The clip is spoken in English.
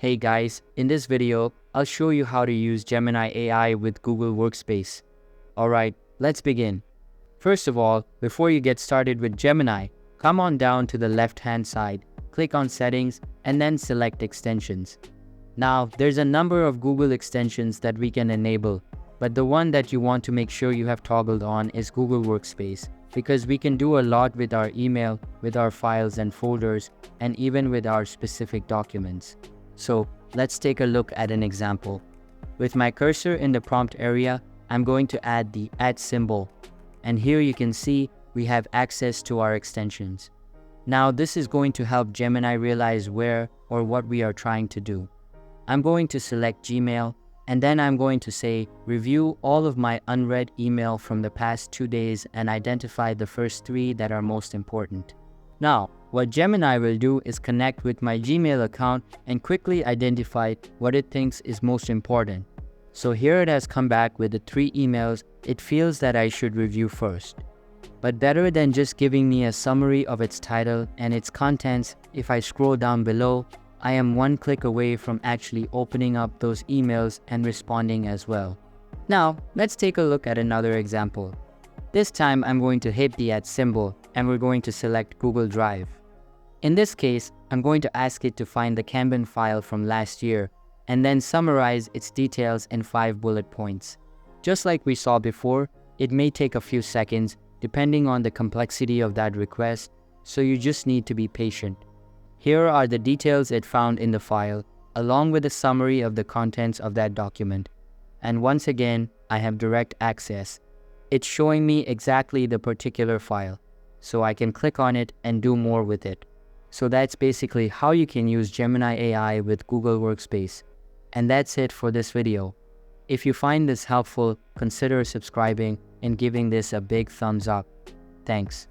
Hey guys, in this video, I'll show you how to use Gemini AI with Google Workspace. Alright, let's begin. First of all, before you get started with Gemini, come on down to the left-hand side, click on Settings, and then select Extensions. Now, there's a number of Google extensions that we can enable, but the one that you want to make sure you have toggled on is Google Workspace, because we can do a lot with our email, with our files and folders, and even with our specific documents. So let's take a look at an example. With my cursor in the prompt area, I'm going to add the @ symbol. And here you can see we have access to our extensions. Now this is going to help Gemini realize where or what we are trying to do. I'm going to select Gmail, and then I'm going to say, review all of my unread email from the past 2 days and identify the first 3 that are most important. Now, what Gemini will do is connect with my Gmail account and quickly identify what it thinks is most important. So here it has come back with the 3 emails it feels that I should review first. But better than just giving me a summary of its title and its contents, if I scroll down below, I am 1 click away from actually opening up those emails and responding as well. Now, let's take a look at another example. This time I'm going to hit the @ symbol and we're going to select Google Drive. In this case, I'm going to ask it to find the Kanban file from last year and then summarize its details in 5 bullet points. Just like we saw before, it may take a few seconds depending on the complexity of that request, so you just need to be patient. Here are the details it found in the file, along with a summary of the contents of that document. And once again, I have direct access. It's showing me exactly the particular file, so I can click on it and do more with it. So that's basically how you can use Gemini AI with Google Workspace. And that's it for this video. If you find this helpful, consider subscribing and giving this a big thumbs up. Thanks.